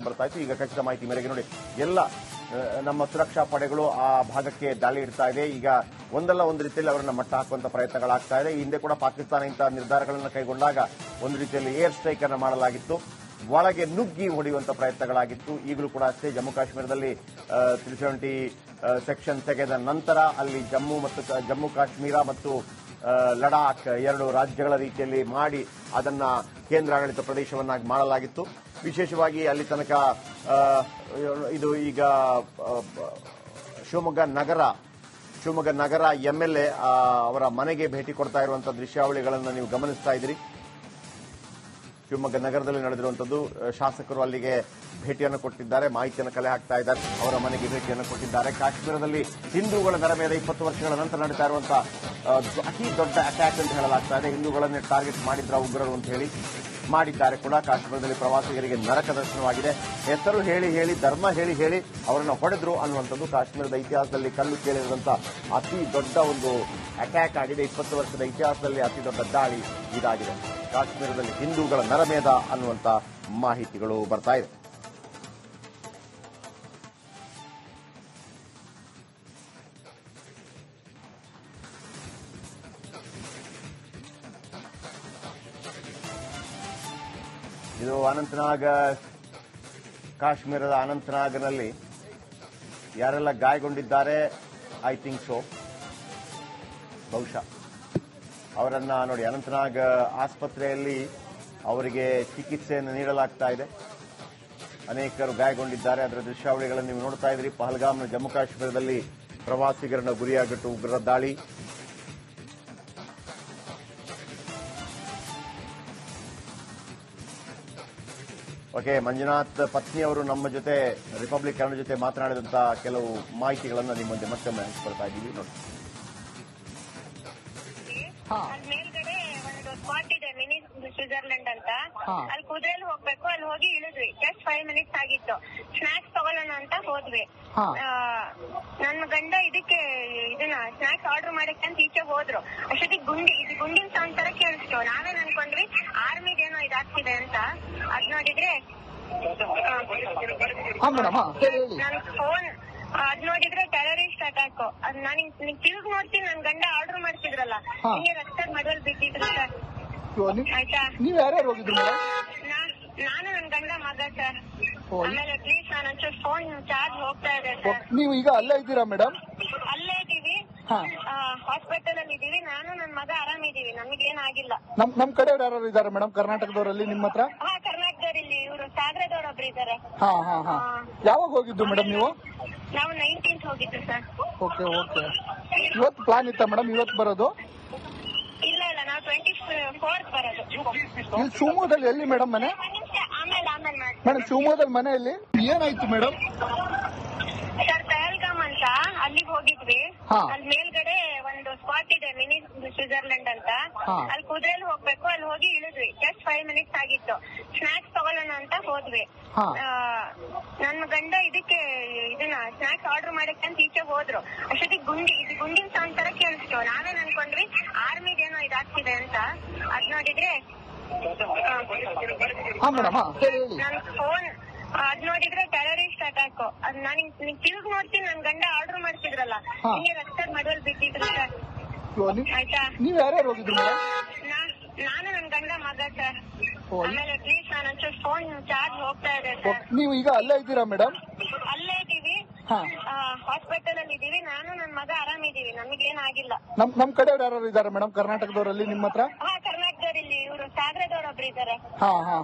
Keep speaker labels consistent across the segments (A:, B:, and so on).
A: ಬರ್ತಾ ಇತ್ತು. ಈಗ ಖಚಿತ ಮಾಹಿತಿ ಮೇರೆಗೆ ನೋಡಿ ಎಲ್ಲ ನಮ್ಮ ಸುರಕ್ಷಾ ಪಡೆಗಳು ಆ ಭಾಗಕ್ಕೆ ದಾಳಿ ಇಡ್ತಾ ಇದೆ. ಈಗ ಒಂದಲ್ಲ ಒಂದು ರೀತಿಯಲ್ಲಿ ಅವರನ್ನ ಮಟ್ಟ ಹಾಕುವಂತ ಪ್ರಯತ್ನಗಳಾಗ್ತಾ ಇದೆ. ಈ ಹಿಂದೆ ಕೂಡ ಪಾಕಿಸ್ತಾನ ಇಂತಹ ನಿರ್ಧಾರಗಳನ್ನು ಕೈಗೊಂಡಾಗ ಒಂದು ರೀತಿಯಲ್ಲಿ ಏರ್ ಸ್ಟ್ರೈಕ್ ಅನ್ನು ಮಾಡಲಾಗಿತ್ತು, ಒಳಗೆ ನುಗ್ಗಿ ಹೊಡೆಯುವಂತ ಪ್ರಯತ್ನಗಳಾಗಿತ್ತು. ಈಗಲೂ ಕೂಡ ಅಷ್ಟೇ ಜಮ್ಮು ಕಾಶ್ಮೀರದಲ್ಲಿ 370 ಸೆಕ್ಷನ್ ತೆಗೆದ ನಂತರ ಅಲ್ಲಿ ಜಮ್ಮು ಕಾಶ್ಮೀರ ಮತ್ತು ಲಡಾಖ್ ಎರಡು ರಾಜ್ಯಗಳ ರೀತಿಯಲ್ಲಿ ಮಾಡಿ ಅದನ್ನ ಕೇಂದ್ರಾಡಳಿತ ಪ್ರದೇಶವನ್ನಾಗಿ ಮಾಡಲಾಗಿತ್ತು. ವಿಶೇಷವಾಗಿ ಅಲ್ಲಿ ತನಕ ಇದು ಈಗ ಶಿವಮೊಗ್ಗ ನಗರ ಎಂಎಲ್ಎ ಅವರ ಮನೆಗೆ ಭೇಟಿ ಕೊಡ್ತಾ ಇರುವಂತಹ ದೃಶ್ಯಾವಳಿಗಳನ್ನು ನೀವು ಗಮನಿಸ್ತಾ ಇದ್ದೀರಿ. ಶಿವಮೊಗ್ಗ ನಗರದಲ್ಲಿ ನಡೆದಿರುವಂತದ್ದು ಶಾಸಕರು ಅಲ್ಲಿಗೆ ಭೇಟಿಯನ್ನು ಕೊಟ್ಟಿದ್ದಾರೆ, ಮಾಹಿತಿಯನ್ನು ಕಲೆ ಹಾಕ್ತಾ ಇದ್ದಾರೆ, ಅವರ ಮನೆಗೆ ಭೇಟಿಯನ್ನು ಕೊಟ್ಟಿದ್ದಾರೆ. ಕಾಶ್ಮೀರದಲ್ಲಿ ಹಿಂದೂಗಳ ನರಮೇಧ 20 ವರ್ಷಗಳ ನಂತರ ನಡೀತಾ ಇರುವಂತಹ ಅತಿ ದೊಡ್ಡ ಅಟ್ಯಾಕ್ ಅಂತ ಹೇಳಲಾಗ್ತಾ ಇದೆ. ಹಿಂದೂಗಳನ್ನೇ ಟಾರ್ಗೆಟ್ ಮಾಡಿದ್ರ ಉಗ್ರರು ಅಂತ ಹೇಳಿ ಮಾಡಿದ್ದಾರೆ ಕೂಡ. ಕಾಶ್ಮೀರದಲ್ಲಿ ಪ್ರವಾಸಿಗರಿಗೆ ನರಕ ದರ್ಶನವಾಗಿದೆ. ಹೆಸರು ಹೇಳಿ ಧರ್ಮ ಹೇಳಿ ಅವರನ್ನು ಹೊಡೆದ್ರು ಅನ್ನುವಂಥದ್ದು ಕಾಶ್ಮೀರದ ಇತಿಹಾಸದಲ್ಲಿ ಕಲ್ಲು ಕೇಳಿರುವಂತಹ ಅತಿ ದೊಡ್ಡ ಒಂದು ಅಟ್ಯಾಕ್ ಆಗಿದೆ. 20 ವರ್ಷದ ಇತಿಹಾಸದಲ್ಲಿ ಅತಿ ದೊಡ್ಡ ದಾಳಿ ಇದಾಗಿದೆ. ಕಾಶ್ಮೀರದಲ್ಲಿ ಹಿಂದೂಗಳ ನರಮೇಧ ಅನ್ನುವಂಥ ಮಾಹಿತಿಗಳು ಬರ್ತಾ ಇದೆ. ಇದು ಕಾಶ್ಮೀರದ ಅನಂತನಾಗ್ನಲ್ಲಿ ಯಾರೆಲ್ಲ ಗಾಯಗೊಂಡಿದ್ದಾರೆ, ಐ ಥಿಂಕ್ ಸೋ, ಬಹುಶಃ ಅವರನ್ನ ನೋಡಿ ಅನಂತನಾಗ್ ಆಸ್ಪತ್ರೆಯಲ್ಲಿ ಅವರಿಗೆ ಚಿಕಿತ್ಸೆಯನ್ನು ನೀಡಲಾಗ್ತಾ ಇದೆ. ಅನೇಕರು ಗಾಯಗೊಂಡಿದ್ದಾರೆ. ಅದರ ದೃಶ್ಯಾವಳಿಗಳನ್ನು ನೀವು ನೋಡ್ತಾ ಇದ್ರಿ. ಪಹಲ್ಗಾಮ್ನ ಜಮ್ಮು ಕಾಶ್ಮೀರದಲ್ಲಿ ಪ್ರವಾಸಿಗರನ್ನ ಗುರಿಯಾಗಿಟ್ಟು ಉಗ್ರರ ದಾಳಿ. ಓಕೆ, ಮಂಜುನಾಥ್ ಪತ್ನಿಯವರು ನಮ್ಮ ಜೊತೆ ರಿಪಬ್ಲಿಕ್ ಕನ್ನಡ ಜೊತೆ ಮಾತನಾಡಿದಂತ ಕೆಲವು ಮಾಹಿತಿಗಳನ್ನು ನಿಮ್ಮ ಮುಂದೆ ಮತ್ತೊಮ್ಮೆ ಹಂಚಿಕೊಳ್ತಾ ಇದ್ದೀವಿ ನೋಡಿ.
B: ಮೇಲ್ಗಡೆ ಒಂದು ಸ್ಪಾಟ್ ಇದೆ, ಮಿನಿ ಸ್ವಿಟ್ಜರ್ಲೆಂಡ್ ಅಂತ. ಅಲ್ಲಿ ಕುದುರೆಯಲ್ಲಿ ಹೋಗ್ಬೇಕು, ಅಲ್ಲಿ ಹೋಗಿ ಇಳಿದ್ವಿ. ಜಸ್ಟ್ 5 ಮಿನಿಟ್ಸ್ ಆಗಿತ್ತು. ಸ್ನಾಕ್ಸ್ ತಗೊಳ್ಳೋಣ ಅಂತ ಹೋದ್ವಿ. ನನ್ನ ಗಂಡ ಇದನ್ನ ಸ್ನಾಕ್ಸ್ ಆರ್ಡರ್ ಮಾಡಕ್ಕೆ ಅಂತ ಈಚೆ ಹೋದ್ರು. ಅಷ್ಟೊತ್ತಿಗೆ ಗುಂಡಿನ ಸೌಂಡ್ ತರ ಕೇಳಿಸ್ತು. ನಾವೇನ್ ಅನ್ಕೊಂಡ್ವಿ ಆರ್ಮಿದೇನೋ ಇದಾಗ್ತಿದೆ ಅಂತ. ಅದ್ ನೋಡಿದ್ರೆ ನನ್ ಫೋನ್ ಟೆರರಿಸ್ಟ್ ಅಟ್ಯಾಕ್. ನಾನು ತಿರುಗಿ ನೋಡ್ತೀನಿ, ನನ್ ಗಂಡ ಆರ್ಡರ್ ಮಾಡ್ತಿದ್ರಲ್ಲ, ಹಿಂಗೆ ರಕ್ತದ ಮಡವಲ್ ಬಿದ್ದಿದ್ರು ಸರ್. ಆಯ್ತಾ,
C: ನೀವ್ ಯಾರ್ಯಾರು ಹೋಗಿದ್ರು?
B: ನಾನು ನನ್ ಗಂಡ ಮಗ ಸರ್. ಆಮೇಲೆ ಪ್ಲೀಸ್ ನಾನು ಒಂಚೂರು ಫೋನ್ ಚಾರ್ಜ್ ಹೋಗ್ತಾ ಇದೆ ಸರ್.
C: ನೀವು ಈಗ ಅಲ್ಲೇ ಇದ್ದೀರಾ ಮೇಡಮ್?
B: ಅಲ್ಲೇ ಇದೀವಿ, ಹಾಸ್ಪಿಟಲ್ ಅಲ್ಲಿ ಇದೀವಿ. ನಾನು ನನ್ ಮಗ ಆರಾಮಿದೀವಿ, ನಮಗೇನಾಗಿಲ್ಲ.
C: ನಮ್ ಕಡೆಯವ್ರು ಯಾರು ಇದಾರೆ ಮೇಡಮ್ ಕರ್ನಾಟಕದವರಲ್ಲಿ ನಿಮ್ಮ ಹತ್ರ?
B: ಕರ್ನಾಟಕದವ್ರು ಇಲ್ಲಿ ಇವರು ಸಾಗರದವ್ರೊಬ್ರು ಇದಾರೆ.
C: ಯಾವಾಗ ಹೋಗಿದ್ದು ಮೇಡಮ್ ನೀವು?
B: ನಾವು 19th ಹೋಗಿದ್ದು ಸರ್.
C: ಓಕೆ. ಇವತ್ತು ಪ್ಲಾನ್ ಇತ್ತ ಮೇಡಮ್ ಇವತ್ತು ಬರೋದು?
B: ಇಲ್ಲ, ನಾವು 24th ಬರೋದು.
C: ಇಲ್ಲಿ ಶಿವಮೊಗ್ಗದಲ್ಲಿ ಎಲ್ಲಿ ಮೇಡಮ್ ಮನೆ?
B: ಆಮೇಲೆ
C: ಮೇಡಮ್ ಶಿವಮೊಗ್ಗದಲ್ಲಿ ಮನೆಯಲ್ಲಿ ಏನಾಯ್ತು ಮೇಡಮ್?
B: ಸರ್ ಪಹಲ್ಗಾಮ್ ಅಂತ ಅಲ್ಲಿಗೆ ಹೋಗಿದ್ವಿ. ಅಲ್ಲಿ ಮೇಲ್ಗಡೆ ಒಂದು ಸ್ಪಾಟ್ ಇದೆ, ಮಿನಿ ಸ್ವಿಟ್ಜರ್ಲೆಂಡ್ ಅಂತ. ಅಲ್ಲಿ ಕುದುರೆಯಲ್ಲಿ ಹೋಗ್ಬೇಕು, ಅಲ್ಲಿ ಹೋಗಿ ಇಳಿದ್ವಿ. ಜಸ್ಟ್ 5 ಮಿನಿಟ್ಸ್ ಆಗಿತ್ತು. ಸ್ನಾಕ್ಸ್ ತಗೊಳ್ಳೋಣ ಅಂತ ಹೋದ್ವಿ. ನನ್ನ ಗಂಡ ಇದನ್ನ ಸ್ನಾಕ್ಸ್ ಆರ್ಡರ್ ಮಾಡಕ್ಕೆ ಅಂತ ಈಚೆ ಹೋದ್ರು. ಅಷ್ಟೊತ್ತಿಗೆ ಗುಂಡಿನ ಸೌಂಡ್ ತರ ಕೇಳಿಸ್ತು. ನಾವೇನ್ ಅನ್ಕೊಂಡ್ವಿ ಆರ್ಮಿದೇನೋ ಇದಾಗ್ತಿದೆ ಅಂತ. ಅದ್ ನೋಡಿದ್ರೆ ನನ್ ಫೋನ್ ಟೆರರಿಸ್ಟ್ ಅಟ್ಯಾಕ್. ನಾನು ತಿರುಗಿ ನೋಡ್ತೀನಿ, ನನ್ ಗಂಡ ಆರ್ಡರ್ ಮಾಡ್ತಿದ್ರಲ್ಲ, ಹಿಂಗೆ ರಕ್ತದ ಮಡವಲ್ ಬಿದ್ದಿದ್ರು ಸರ್. ಆಯ್ತಾ,
C: ನೀವ್ ಯಾರ್ಯಾರು ಹೋಗಿದ್ರು?
B: ನಾನು ನನ್ ಗಂಡ ಮಗ ಸರ್. ಆಮೇಲೆ ಪ್ಲೀಸ್ ನಾನು ಒಂಚೂರು ಫೋನ್ ಚಾರ್ಜ್ ಹೋಗ್ತಾ ಇದೆ ಸರ್.
C: ನೀವು ಈಗ ಅಲ್ಲೇ ಇದ್ದೀರಾ ಮೇಡಮ್?
B: ಅಲ್ಲೇ ಇದೀವಿ, ಹಾಸ್ಪಿಟಲ್ ಅಲ್ಲಿ ಇದೀವಿ. ನಾನು ನನ್ ಮಗ ಆರಾಮಿದೀವಿ, ನಮಗೇನಾಗಿಲ್ಲ.
C: ನಮ್ ಕಡೆಯವ್ರು ಯಾರು ಇದಾರೆ ಮೇಡಮ್ ಕರ್ನಾಟಕದವರಲ್ಲಿ ನಿಮ್ಮ ಹತ್ರ?
B: ಕರ್ನಾಟಕದವ್ರು ಇಲ್ಲಿ ಇವರು ಸಾಗರದವ್ರೊಬ್ರು ಇದಾರೆ.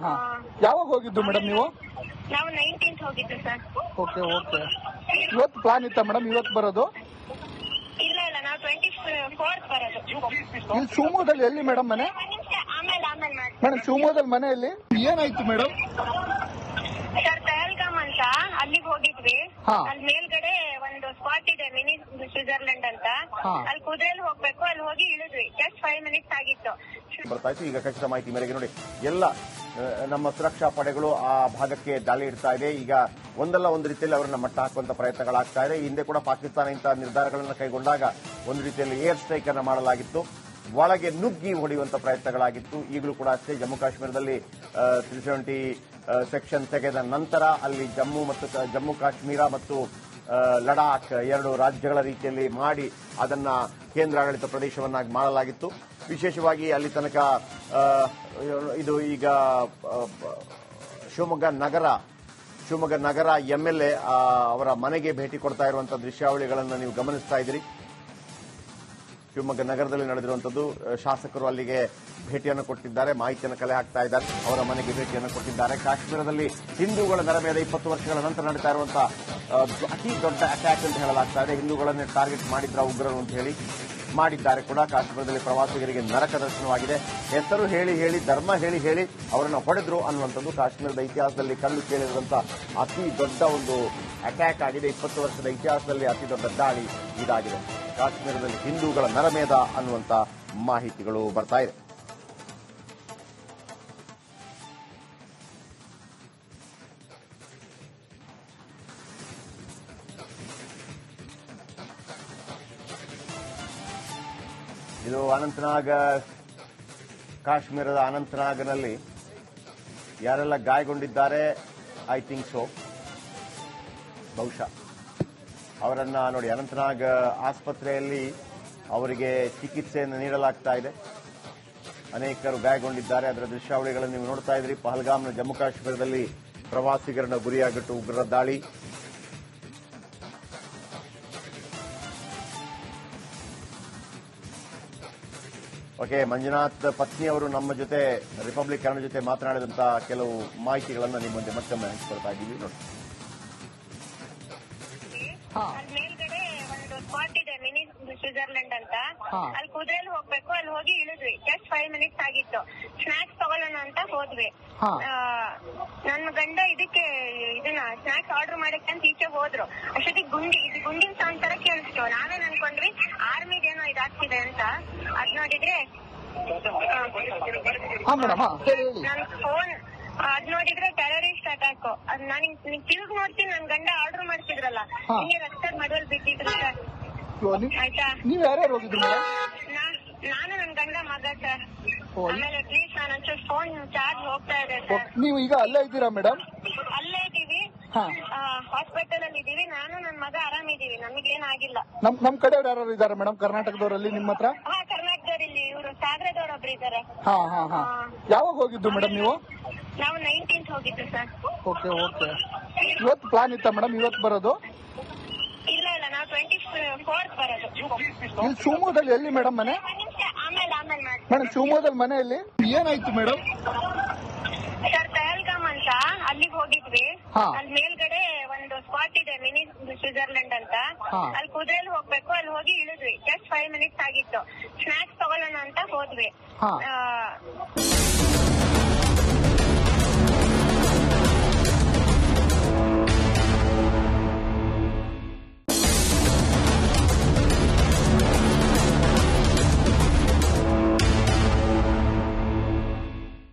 C: ಯಾವಾಗ ಹೋಗಿದ್ದು ಮೇಡಮ್ ನೀವು?
B: ನಾವು 19th ಹೋಗಿದ್ದು ಸರ್.
C: ಓಕೆ. ಇವತ್ತು ಪ್ಲಾನ್ ಇತ್ತ ಮೇಡಮ್ ಇವತ್ತು ಬರೋದು?
B: ಇಲ್ಲ, ನಾವು 24th ಬರೋದು.
C: ಇಲ್ಲಿ ಶಿವಮೊಗ್ಗದಲ್ಲಿ ಎಲ್ಲಿ ಮೇಡಮ್ ಮನೆ?
B: ಆಮೇಲೆ
C: ಮೇಡಮ್ ಶಿವಮೊಗ್ಗದಲ್ಲಿ ಮನೆಯಲ್ಲಿ ಏನಾಯ್ತು ಮೇಡಮ್?
B: ಸರ್ ಪಹಲ್ಗಾಮ್ ಅಂತ ಅಲ್ಲಿಗೆ ಹೋಗಿದ್ವಿ. ಅಲ್ಲಿ ಮೇಲ್ಗಡೆ ಒಂದು ಸ್ಪಾಟ್ ಇದೆ, ಮಿನಿ ಸ್ವಿಟ್ಜರ್ಲೆಂಡ್ ಅಂತ. ಅಲ್ಲಿ ಕುದುರೆಯಲ್ಲಿ ಹೋಗ್ಬೇಕು, ಅಲ್ಲಿ ಹೋಗಿ ಇಳಿದ್ವಿ. ಜಸ್ಟ್ 5 ಮಿನಿಟ್ಸ್ ಆಗಿತ್ತು.
A: ಬರ್ತಾ ಇತ್ತು. ಈಗ ಖಚಿತ ಮಾಹಿತಿ ಮೇರೆಗೆ ನೋಡಿ ಎಲ್ಲ ನಮ್ಮ ಸುರಕ್ಷಾ ಪಡೆಗಳು ಆ ಭಾಗಕ್ಕೆ ದಾಳಿ ಇಡ್ತಾ ಇದೆ. ಈಗ ಒಂದಲ್ಲ ಒಂದು ರೀತಿಯಲ್ಲಿ ಅವರನ್ನ ಮಟ್ಟ ಹಾಕುವಂತ ಪ್ರಯತ್ನಗಳಾಗ್ತಾ ಇದೆ. ಈ ಹಿಂದೆ ಕೂಡ ಪಾಕಿಸ್ತಾನ ಇಂತಹ ನಿರ್ಧಾರಗಳನ್ನು ಕೈಗೊಂಡಾಗ ಒಂದು ರೀತಿಯಲ್ಲಿ ಏರ್ ಸ್ಟ್ರೈಕ್ ಅನ್ನು ಮಾಡಲಾಗಿತ್ತು, ಒಳಗೆ ನುಗ್ಗಿ ಹೊಡೆಯುವಂತ ಪ್ರಯತ್ನಗಳಾಗಿತ್ತು. ಈಗಲೂ ಕೂಡ ಅಷ್ಟೇ ಜಮ್ಮು ಕಾಶ್ಮೀರದಲ್ಲಿ 370 ಸೆಕ್ಷನ್ ತೆಗೆದ ನಂತರ ಅಲ್ಲಿ ಜಮ್ಮು ಕಾಶ್ಮೀರ ಮತ್ತು ಲಡಾಖ್ ಎರಡು ರಾಜ್ಯಗಳ ರೀತಿಯಲ್ಲಿ ಮಾಡಿ ಅದನ್ನ ಕೇಂದ್ರಾಡಳಿತ ಪ್ರದೇಶವನ್ನಾಗಿ ಮಾಡಲಾಗಿತ್ತು. ವಿಶೇಷವಾಗಿ ಅಲ್ಲಿ ತನಕ ಇದು ಈಗ ಶಿವಮೊಗ್ಗ ನಗರ ಎಂಎಲ್ಎ ಅವರ ಮನೆಗೆ ಭೇಟಿ ಕೊಡ್ತಾ ಇರುವಂತಹ ದೃಶ್ಯಾವಳಿಗಳನ್ನು ನೀವು ಗಮನಿಸ್ತಾ ಇದ್ದೀರಿ. ಶಿವಮೊಗ್ಗ ನಗರದಲ್ಲಿ ನಡೆದಿರುವಂತದ್ದು. ಶಾಸಕರು ಅಲ್ಲಿಗೆ ಭೇಟಿಯನ್ನು ಕೊಟ್ಟಿದ್ದಾರೆ, ಮಾಹಿತಿಯನ್ನು ಕಲೆ ಹಾಕ್ತಾ ಇದ್ದಾರೆ, ಅವರ ಮನೆಗೆ ಭೇಟಿಯನ್ನು ಕೊಟ್ಟಿದ್ದಾರೆ. ಕಾಶ್ಮೀರದಲ್ಲಿ ಹಿಂದೂಗಳ ನರಮೇಧ 20 ವರ್ಷಗಳ ನಂತರ ನಡೀತಾ ಇರುವಂತಹ ಅತಿ ದೊಡ್ಡ ಅಟ್ಯಾಕ್ ಅಂತ ಹೇಳಲಾಗ್ತಾ ಇದೆ. ಹಿಂದೂಗಳನ್ನೇ ಟಾರ್ಗೆಟ್ ಮಾಡಿದ್ರ ಉಗ್ರರು ಅಂತ ಹೇಳಿ ಮಾಡಿದ್ದಾರೆ ಕೂಡ. ಕಾಶ್ಮೀರದಲ್ಲಿ ಪ್ರವಾಸಿಗರಿಗೆ ನರಕ ದರ್ಶನವಾಗಿದೆ. ಹೆಸರು ಹೇಳಿ ಧರ್ಮ ಹೇಳಿ ಅವರನ್ನು ಹೊಡೆದ್ರು ಅನ್ನುವಂಥದ್ದು ಕಾಶ್ಮೀರದ ಇತಿಹಾಸದಲ್ಲಿ ಕಲ್ಲು ಕೇಳಿರುವಂತಹ ಅತಿ ದೊಡ್ಡ ಒಂದು ಅಟ್ಯಾಕ್ ಆಗಿದೆ. 20 ವರ್ಷದ ಇತಿಹಾಸದಲ್ಲಿ ಅತಿ ದೊಡ್ಡ ದಾಳಿ ಇದಾಗಿದೆ. ಕಾಶ್ಮೀರದಲ್ಲಿ ಹಿಂದೂಗಳ ನರಮೇಧ ಅನ್ನುವಂಥ ಮಾಹಿತಿಗಳು ಬರ್ತಾ ಇದೆ. ಇದು ಕಾಶ್ಮೀರದ ಅನಂತನಾಗ್ನಲ್ಲಿ ಯಾರೆಲ್ಲ ಗಾಯಗೊಂಡಿದ್ದಾರೆ, ಐ ಥಿಂಕ್ ಸೋ, ಬಹುಶಃ ಅವರನ್ನ ನೋಡಿ ಅನಂತನಾಗ್ ಆಸ್ಪತ್ರೆಯಲ್ಲಿ ಅವರಿಗೆ ಚಿಕಿತ್ಸೆಯನ್ನು ನೀಡಲಾಗ್ತಾ ಇದೆ. ಅನೇಕರು ಗಾಯಗೊಂಡಿದ್ದಾರೆ. ಅದರ ದೃಶ್ಯಾವಳಿಗಳನ್ನು ನೀವು ನೋಡ್ತಾ ಇದ್ರಿ. ಪಹಲ್ಗಾಮ್ನ ಜಮ್ಮು ಕಾಶ್ಮೀರದಲ್ಲಿ ಪ್ರವಾಸಿಗರನ್ನ ಗುರಿಯಾಗಿಟ್ಟು ಉಗ್ರರ ದಾಳಿ. ಓಕೆ, ಮಂಜುನಾಥ್ ಪತ್ನಿಯವರು ನಮ್ಮ ಜೊತೆ ರಿಪಬ್ಲಿಕ್ ಕನ್ನಡ ಜೊತೆ ಮಾತನಾಡಿದಂತ ಕೆಲವು ಮಾಹಿತಿಗಳನ್ನು ನಿಮ್ಮ ಮುಂದೆ ಮತ್ತೊಮ್ಮೆ ಹಂಚಿಕೊಳ್ತಾ ಇದ್ದೀವಿ. ನೋಡಿ,
B: ಮೇಲ್ಗಡೆ ಒಂದು ಸ್ಪಾಟ್ ಇದೆ, ಮಿನಿ ಸ್ವಿಟ್ಜರ್ಲೆಂಡ್ ಅಂತ. ಅಲ್ಲಿ ಕುದುರೆಯಲ್ಲಿ ಹೋಗ್ಬೇಕು. ಅಲ್ಲಿ ಹೋಗಿ ಇಳಿದ್ವಿ. ಜಸ್ಟ್ 5 ಮಿನಿಟ್ಸ್ ಆಗಿತ್ತು. ಸ್ನಾಕ್ಸ್ ತಗೊಳ್ಳೋಣ ಅಂತ ಹೋದ್ವಿ. ನನ್ನ ಗಂಡ ಇದನ್ನ ಸ್ನಾಕ್ಸ್ ಆರ್ಡರ್ ಮಾಡಕ್ಕೆ ಅಂತ ಈಚೆ ಹೋದ್ರು. ಅಷ್ಟೊತ್ತಿಗೆ ಗುಂಡಿನ ಸೌಂಡ್ ತರ ಕೇಳಿಸ್ತು. ನಾವೇನ್ ಅನ್ಕೊಂಡ್ವಿ ಆರ್ಮಿದೇನೋ ಇದಾಗ್ತಿದೆ ಅಂತ. ಅದ್ ನೋಡಿದ್ರೆ ನನ್ ಫೋನ್ ಟೆರರಿಸ್ಟ್ ಅಟ್ಯಾಕ್. ನಾನು ತಿರುಗಿ ನೋಡ್ತೀನಿ, ನನ್ ಗಂಡ ಆರ್ಡರ್ ಮಾಡ್ತಿದ್ರಲ್ಲ, ಹಿಂಗೆ ರಕ್ತದ ಮಡುವಲ್ಲಿ ಬಿದ್ದಿದ್ರು ಸರ್. ಆಯ್ತಾ, ನಾನು ನನ್ ಗಂಡ ಮಗ ಸರ್. ಆಮೇಲೆ ಪ್ಲೀಸ್ ನಾನು ಒಂಚೂರು ಫೋನ್ ಚಾರ್ಜ್ ಹೋಗ್ತಾ ಇದೆ ಸರ್.
C: ನೀವು ಈಗ ಅಲ್ಲೇ ಇದ್ದೀರಾ ಮೇಡಮ್?
B: ಅಲ್ಲೇ ಇದೀವಿ, ಹಾಸ್ಪಿಟಲ್ ಅಲ್ಲಿ ಇದೀವಿ. ನಾನು ನನ್ ಮಗ ಆರಾಮಿದೀವಿ, ನಮಗೇನಾಗಿಲ್ಲ.
C: ನಮ್ ಕಡೆಯವ್ರು ಯಾರು ಇದಾರೆ ಮೇಡಮ್ ಕರ್ನಾಟಕದವರಲ್ಲಿ ನಿಮ್ಮ ಹತ್ರ?
B: ಕರ್ನಾಟಕದವ್ರು ಇಲ್ಲಿ ಇವರು ಸಾಗರದವ್ರೊಬ್ರು ಇದಾರೆ.
C: ಯಾವಾಗ ಹೋಗಿದ್ದು ಮೇಡಮ್ ನೀವು?
B: ನಾವು 19th ಹೋಗಿದ್ದು ಸರ್.
C: ಓಕೆ. ಇವತ್ತು ಪ್ಲಾನ್ ಇತ್ತಾ ಮೇಡಮ್ ಇವತ್ತು ಬರೋದು?
B: ಇಲ್ಲ, ನಾವು 24th ಬರೋದು.
C: ಇಲ್ಲಿ ಶಿವಮೊಗ್ಗದಲ್ಲಿ ಎಲ್ಲಿ ಮೇಡಮ್ ಮನೆ?
B: ಆಮೇಲೆ
C: ಮೇಡಮ್ ಶಿವಮೊಗ್ಗದಲ್ಲಿ ಮನೆಯಲ್ಲಿ ಏನಾಯ್ತು ಮೇಡಮ್?
B: ಸರ್, ಪಹಲ್ಗಾಮ್ ಅಂತ ಅಲ್ಲಿಗೆ ಹೋಗಿದ್ವಿ. ಅಲ್ಲಿ ಮೇಲ್ಗಡೆ ಒಂದು ಸ್ಪಾಟ್ ಇದೆ, ಮಿನಿ ಸ್ವಿಟ್ಜರ್ಲೆಂಡ್ ಅಂತ. ಅಲ್ಲಿ ಕುದುರೆಯಲ್ಲಿ ಹೋಗ್ಬೇಕು. ಅಲ್ಲಿ ಹೋಗಿ ಇಳಿದ್ವಿ. ಜಸ್ಟ್ 5 ಮಿನಿಟ್ಸ್ ಆಗಿತ್ತು. ಸ್ನಾಕ್ಸ್ ತಗೊಳ್ಳೋಣ ಅಂತ ಹೋದ್ವಿ.